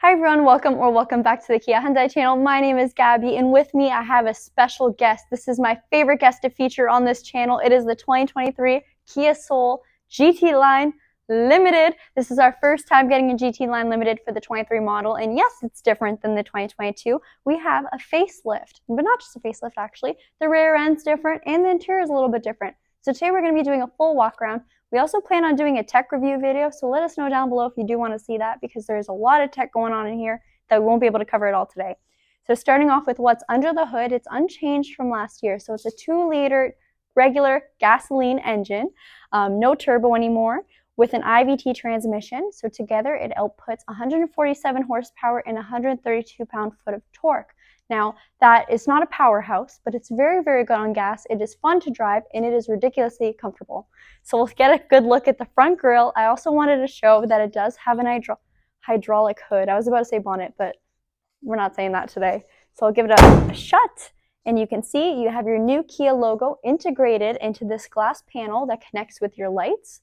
Hi everyone, welcome back to the Kia Hyundai channel. My name is Gabby, and with me I have a special guest. This is my favorite guest to feature on this channel. It is the 2023 Kia Soul GT-Line Limited. This is our first time getting a GT-Line Limited for the 23 model, and yes, it's different than the 2022. We have a facelift, but not just a facelift actually. The rear end's different, and the interior is a little bit different. So today we're going to be doing a full walk around. We also plan on doing a tech review video, so let us know down below if you do want to see that, because there's a lot of tech going on in here that we won't be able to cover it all today. So starting off with what's under the hood, it's unchanged from last year. So it's a 2-liter regular gasoline engine, no turbo anymore, with an IVT transmission. So together it outputs 147 horsepower and 132 pound-foot of torque. Now, that is not a powerhouse, but it's very, very good on gas. It is fun to drive, and it is ridiculously comfortable. So we'll get a good look at the front grille. I also wanted to show that it does have an hydraulic hood. I was about to say bonnet, but we're not saying that today. So I'll give it a shut, and you can see you have your new Kia logo integrated into this glass panel that connects with your lights.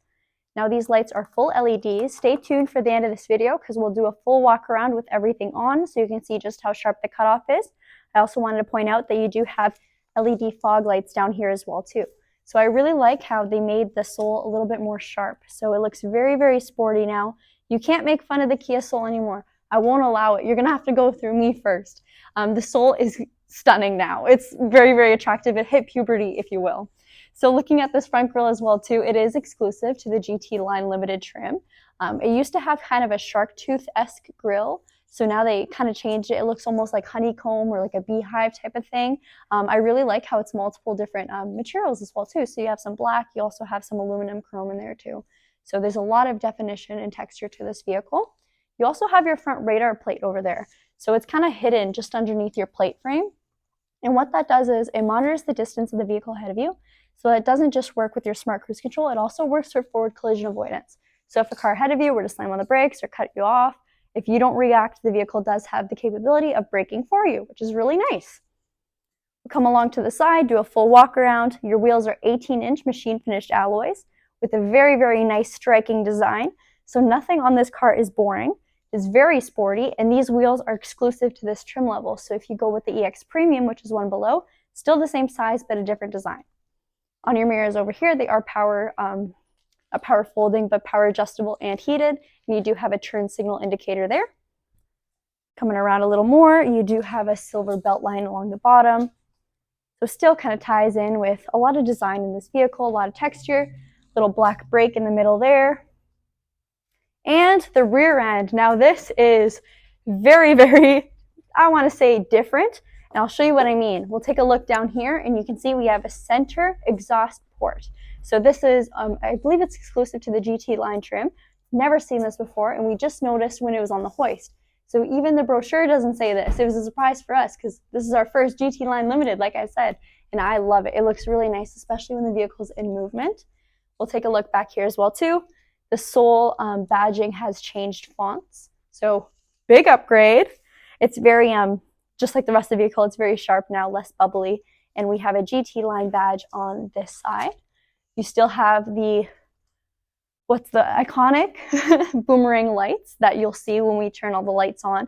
Now these lights are full LEDs. Stay tuned for the end of this video because we'll do a full walk around with everything on so you can see just how sharp the cutoff is. I also wanted to point out that you do have LED fog lights down here as well too. So I really like how they made the Soul a little bit more sharp. So it looks very, very sporty now. You can't make fun of the Kia Soul anymore. I won't allow it. You're gonna have to go through me first. The Soul is stunning now. It's very, very attractive. It hit puberty, if you will. So looking at this front grille as well too, it is exclusive to the GT-Line Limited trim. It used to have kind of a shark tooth-esque grille, so now they kind of changed it. It looks almost like honeycomb or like a beehive type of thing. I really like how it's multiple different materials as well too. So you have some black, you also have some aluminum chrome in there too. So there's a lot of definition and texture to this vehicle. You also have your front radar plate over there. So it's kind of hidden just underneath your plate frame. And what that does is it monitors the distance of the vehicle ahead of you. So it doesn't just work with your smart cruise control, it also works for forward collision avoidance. So if a car ahead of you were to slam on the brakes or cut you off, if you don't react, the vehicle does have the capability of braking for you, which is really nice. We'll come along to the side, do a full walk around. Your wheels are 18-inch machine finished alloys with a very, very nice striking design. So nothing on this car is boring. It's very sporty, and these wheels are exclusive to this trim level. So if you go with the EX Premium, which is one below, still the same size but a different design. On your mirrors over here, they are power folding, but power adjustable and heated. And you do have a turn signal indicator there. Coming around a little more, you do have a silver belt line along the bottom. So still kind of ties in with a lot of design in this vehicle, a lot of texture, little black brake in the middle there. And the rear end. Now this is very, very, I want to say different. And I'll show you what I mean. We'll take a look down here, and you can see we have a center exhaust port. So this is, I believe it's exclusive to the GT-Line trim. Never seen this before, and we just noticed when it was on the hoist. So even the brochure doesn't say this. It was a surprise for us because this is our first GT-Line Limited, like I said, and I love it. It looks really nice, especially when the vehicle's in movement. We'll take a look back here as well too. The Soul badging has changed fonts, so big upgrade. It's very just like the rest of the vehicle, it's very sharp now, less bubbly, and we have a GT-Line badge on this side. You still have the, what's the iconic boomerang lights that you'll see when we turn all the lights on.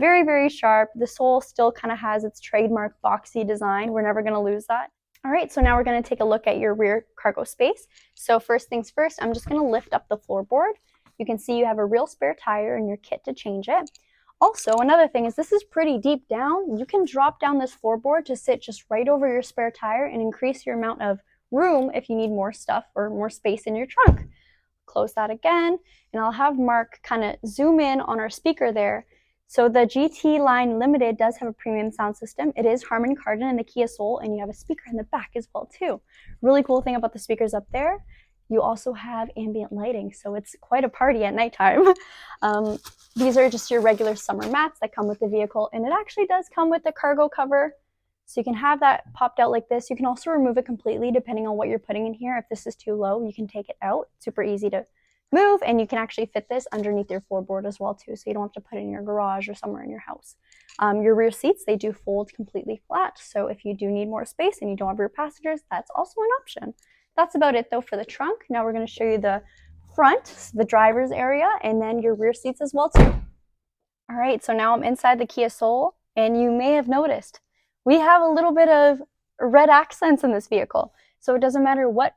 Very, very sharp. The Soul still kind of has its trademark boxy design. We're never going to lose that. All right, so now we're going to take a look at your rear cargo space. So first things first, I'm just going to lift up the floorboard. You can see you have a real spare tire in your kit to change it. Also, another thing is this is pretty deep down. You can drop down this floorboard to sit just right over your spare tire and increase your amount of room if you need more stuff or more space in your trunk. Close that again, and I'll have Mark kind of zoom in on our speaker there. So the GT-Line Limited does have a premium sound system. It is Harman Kardon in the Kia Soul, and you have a speaker in the back as well too. Really cool thing about the speakers up there, you also have ambient lighting, so it's quite a party at nighttime. These are just your regular summer mats that come with the vehicle, and it actually does come with the cargo cover. So you can have that popped out like this. You can also remove it completely depending on what you're putting in here. If this is too low, you can take it out. Super easy to move, and you can actually fit this underneath your floorboard as well too, so you don't have to put it in your garage or somewhere in your house. Your rear seats, they do fold completely flat, so if you do need more space and you don't have rear passengers, that's also an option. That's about it though for the trunk. Now we're going to show you the front, the driver's area, and then your rear seats as well too. All right, so now I'm inside the Kia Soul, and you may have noticed we have a little bit of red accents in this vehicle. So it doesn't matter what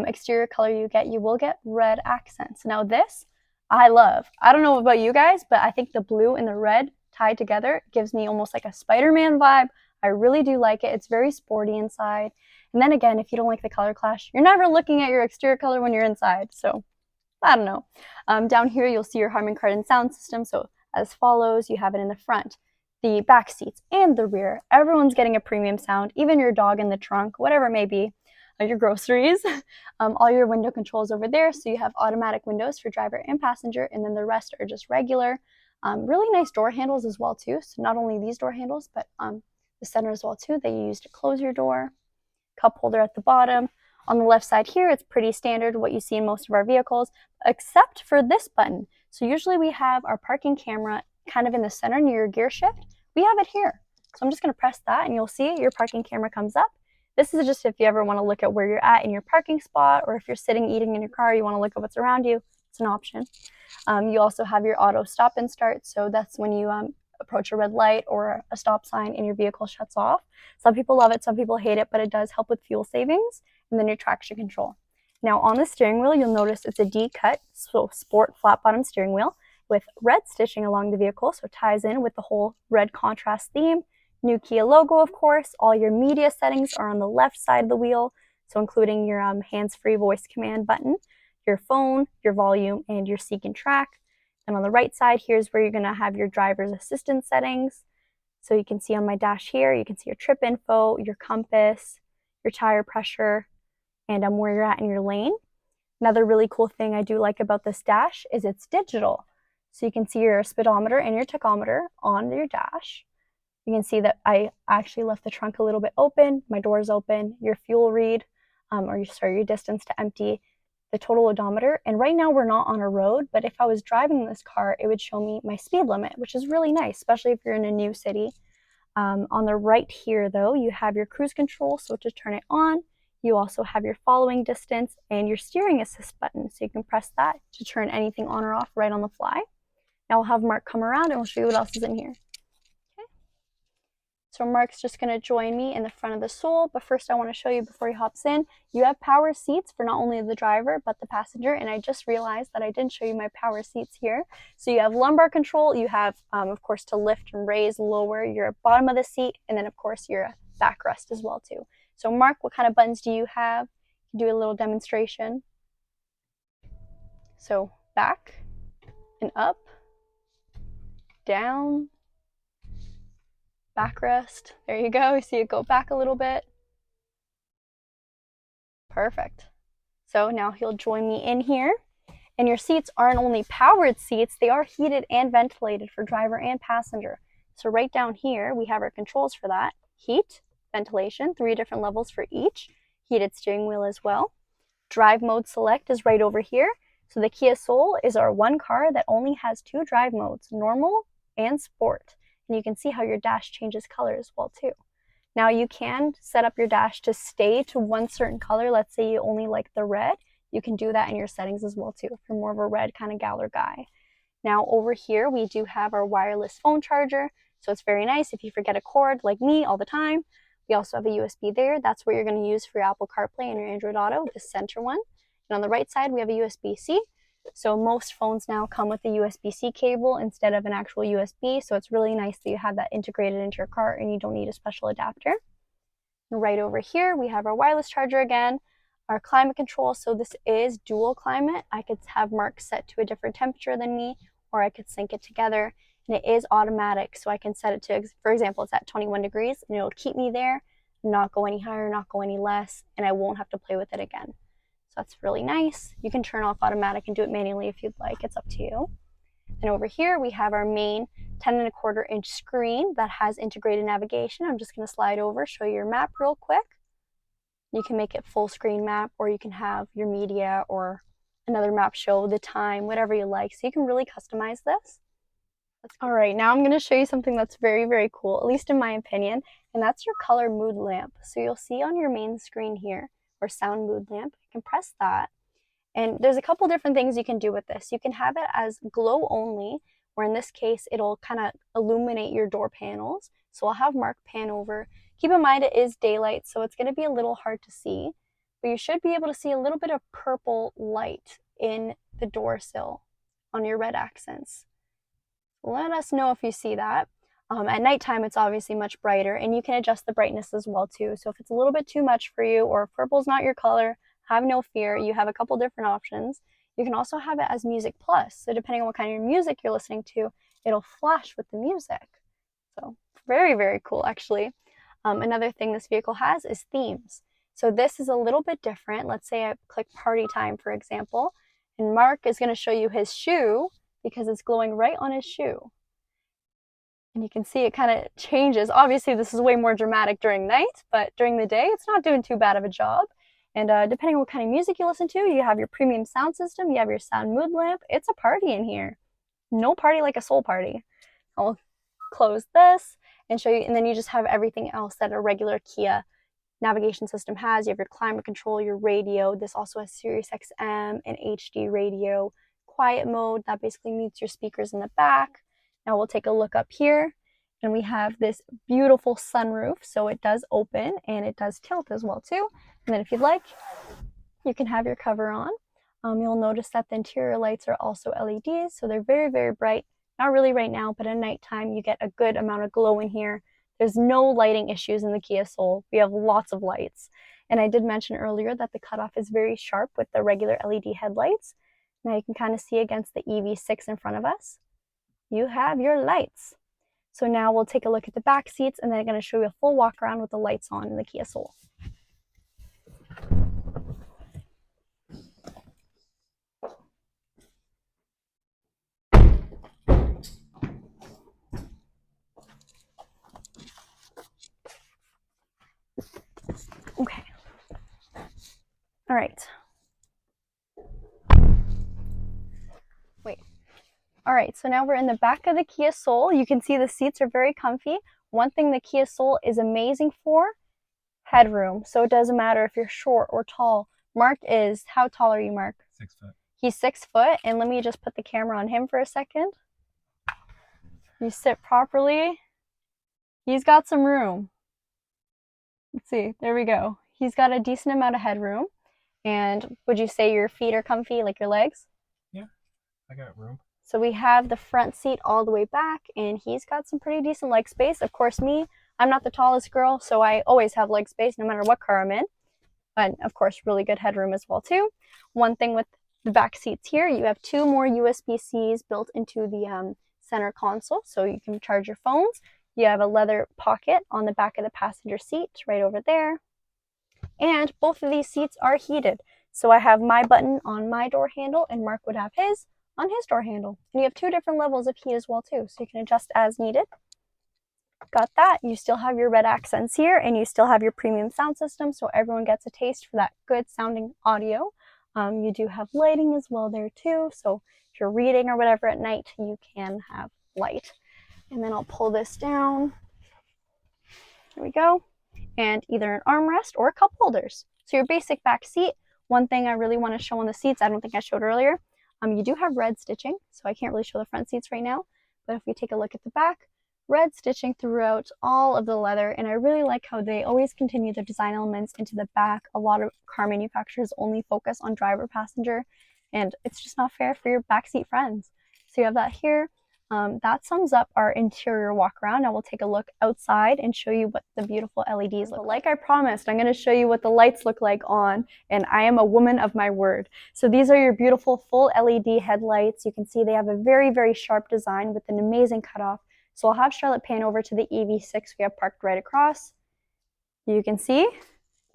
exterior color you get, you will get red accents. Now this, I love. I don't know about you guys, but I think the blue and the red tied together gives me almost like a Spider-Man vibe. I really do like it. It's very sporty inside. And then again, if you don't like the color clash, you're never looking at your exterior color when you're inside. So I don't know. Down here, you'll see your Harman Kardon sound system. So as follows, you have it in the front, the back seats, and the rear. Everyone's getting a premium sound, even your dog in the trunk, whatever it may be, your groceries. All your window controls over there. So you have automatic windows for driver and passenger, and then the rest are just regular. Really nice door handles as well too. So not only these door handles, but the center as well too that you use to close your door. Cup holder at the bottom. On the left side here, it's pretty standard what you see in most of our vehicles, except for this button. So usually we have our parking camera kind of in the center near your gear shift. We have it here. So I'm just going to press that and you'll see your parking camera comes up. This is just if you ever want to look at where you're at in your parking spot, or if you're sitting eating in your car, you want to look at what's around you, it's an option. You also have your auto stop and start. So that's when you approach a red light or a stop sign and your vehicle shuts off. Some people love it, some people hate it, but it does help with fuel savings. And then your traction control. Now on the steering wheel, you'll notice it's a D-cut, so sport flat bottom steering wheel with red stitching along the vehicle, so it ties in with the whole red contrast theme. New Kia logo, of course. All your media settings are on the left side of the wheel, so including your hands-free voice command button, your phone, your volume, and your seek and track. And on the right side, here's where you're going to have your driver's assistance settings. So you can see on my dash here, you can see your trip info, your compass, your tire pressure, and where you're at in your lane. Another really cool thing I do like about this dash is it's digital. So you can see your speedometer and your tachometer on your dash. You can see that I actually left the trunk a little bit open, my door's open, your fuel read, your distance to empty, the total odometer. And right now we're not on a road, but if I was driving this car, it would show me my speed limit, which is really nice, especially if you're in a new city. On the right here though, you have your cruise control, so to turn it on. You also have your following distance and your steering assist button, so you can press that to turn anything on or off right on the fly. Now we'll have Mark come around and we'll show you what else is in here. Okay. So Mark's just going to join me in the front of the Soul, but first I want to show you before he hops in, you have power seats for not only the driver but the passenger, and I just realized that I didn't show you my power seats here. So you have lumbar control, you have of course to lift and raise, lower your bottom of the seat, and then of course your backrest as well too. So Mark, what kind of buttons do you have? Do a little demonstration. So back and up, down, backrest. There you go. You see it go back a little bit. Perfect. So now he'll join me in here. And your seats aren't only powered seats, they are heated and ventilated for driver and passenger. So right down here, we have our controls for that. Heat, ventilation, 3 different levels for each. Heated steering wheel as well. Drive mode select is right over here. So the Kia Soul is our one car that only has 2 drive modes, normal and sport. And you can see how your dash changes color as well too. Now you can set up your dash to stay to one certain color. Let's say you only like the red. You can do that in your settings as well too, if you're more of a red kind of gal or guy. Now over here, we do have our wireless phone charger. So it's very nice if you forget a cord like me all the time. We also have a USB there. That's what you're going to use for your Apple CarPlay and your Android Auto, the center one. And on the right side, we have a USB-C. So most phones now come with a USB-C cable instead of an actual USB. So it's really nice that you have that integrated into your car and you don't need a special adapter. And right over here, we have our wireless charger again, our climate control. So this is dual climate. I could have Mark set to a different temperature than me, or I could sync it together. And it is automatic, so I can set it to, for example, it's at 21 degrees, and it'll keep me there, not go any higher, not go any less, and I won't have to play with it again. So that's really nice. You can turn off automatic and do it manually if you'd like. It's up to you. And over here, we have our main 10.25-inch screen that has integrated navigation. I'm just going to slide over, show you your map real quick. You can make it full screen map, or you can have your media or another map show the time, whatever you like. So you can really customize this. All right, now I'm going to show you something that's very, very cool, at least in my opinion, and that's your color mood lamp. So you'll see on your main screen here, or sound mood lamp, you can press that. And there's a couple different things you can do with this. You can have it as glow only, or in this case, it'll kind of illuminate your door panels. So I'll have Mark pan over. Keep in mind it is daylight, so it's going to be a little hard to see, but you should be able to see a little bit of purple light in the door sill on your red accents. Let us know if you see that. At nighttime, it's obviously much brighter, and you can adjust the brightness as well too. So if it's a little bit too much for you, or if purple's not your color, have no fear. You have a couple different options. You can also have it as music plus. So depending on what kind of music you're listening to, it'll flash with the music. So very, very cool, actually. Another thing this vehicle has is themes. So this is a little bit different. Let's say I click party time, for example, and Mark is going to show you his shoe because it's glowing right on his shoe. And you can see it kind of changes. Obviously, this is way more dramatic during night, but during the day, it's not doing too bad of a job. And depending on what kind of music you listen to, you have your premium sound system, you have your sound mood lamp. It's a party in here. No party like a soul party. I'll close this and show you, and then you just have everything else that a regular Kia navigation system has. You have your climate control, your radio. This also has Sirius XM and HD radio. Quiet mode, that basically mutes your speakers in the back. Now we'll take a look up here, and we have this beautiful sunroof. So it does open and it does tilt as well too. And then if you'd like, you can have your cover on. You'll notice that the interior lights are also LEDs, so they're very, very bright. Not really right now, but at nighttime you get a good amount of glow in here. There's no lighting issues in the Kia Soul. We have lots of lights. And I did mention earlier that the cutoff is very sharp with the regular LED headlights. Now you can kind of see against the EV6 in front of us. You have your lights. So now we'll take a look at the back seats, and then I'm going to show you a full walk around with the lights on in the Kia Soul. Okay. All right. Wait. All right, so now we're in the back of the Kia Soul. You can see the seats are very comfy. One thing the Kia Soul is amazing for, headroom. So it doesn't matter if you're short or tall. Mark is, how tall are you, Mark? 6 foot. He's 6 foot, and let me just put the camera on him for a second. You sit properly. He's got some room. Let's see, there we go. He's got a decent amount of headroom. And would you say your feet are comfy, like your legs? Yeah, I got room. So we have the front seat all the way back, and he's got some pretty decent leg space. Of course, I'm not the tallest girl, so I always have leg space no matter what car I'm in. But of course, really good headroom as well too. One thing with the back seats here, you have 2 more USB-Cs built into the center console, so you can charge your phones. You have a leather pocket on the back of the passenger seat right over there. And both of these seats are heated. So I have my button on my door handle, and Mark would have his on his door handle. And you have 2 different levels of heat as well too, so you can adjust as needed. Got that. You still have your red accents here, and you still have your premium sound system, so everyone gets a taste for that good sounding audio. You do have lighting as well there too, so if you're reading or whatever at night, you can have light. And then I'll pull this down. There we go. And either an armrest or cup holders. So your basic back seat. One thing I really want to show on the seats, I don't think I showed earlier, you do have red stitching, so I can't really show the front seats right now, but if we take a look at the back, red stitching throughout all of the leather, and I really like how they always continue their design elements into the back. A lot of car manufacturers only focus on driver passenger, and it's just not fair for your backseat friends. So you have that here. That sums up our interior walk around. Now we'll take a look outside and show you what the beautiful LEDs look like. Like I promised, I'm going to show you what the lights look like on, and I am a woman of my word. So these are your beautiful full LED headlights. You can see they have a very, very sharp design with an amazing cutoff. So I'll have Charlotte pan over to the EV6 we have parked right across. You can see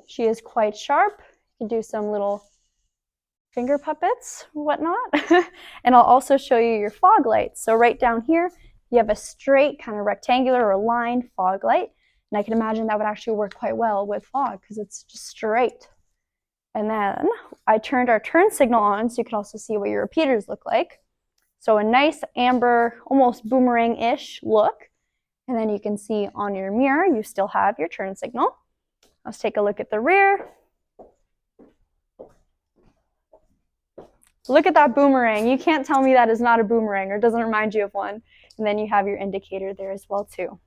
she is quite sharp. You can do some little finger puppets, whatnot. And I'll also show you your fog lights. So right down here, you have a straight kind of rectangular or lined fog light. And I can imagine that would actually work quite well with fog because it's just straight. And then I turned our turn signal on so you can also see what your repeaters look like. So a nice amber, almost boomerang-ish look. And then you can see on your mirror, you still have your turn signal. Let's take a look at the rear. Look at that boomerang. You can't tell me that is not a boomerang or doesn't remind you of one. And then you have your indicator there as well too.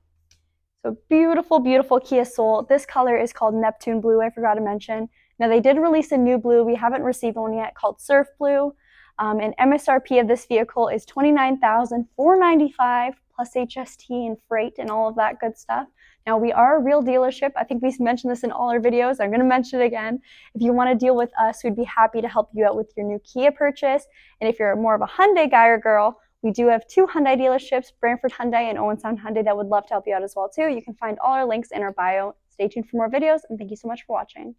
So beautiful, beautiful Kia Soul. This color is called Neptune Blue, I forgot to mention. Now they did release a new blue. We haven't received one yet called Surf Blue. And MSRP of this vehicle is $29,495 plus HST and freight and all of that good stuff. Now we are a real dealership. I think we've mentioned this in all our videos. I'm going to mention it again. If you want to deal with us, we'd be happy to help you out with your new Kia purchase. And if you're more of a Hyundai guy or girl, we do have 2 Hyundai dealerships, Brantford Hyundai and Owen Sound Hyundai, that would love to help you out as well too. You can find all our links in our bio. Stay tuned for more videos, and thank you so much for watching.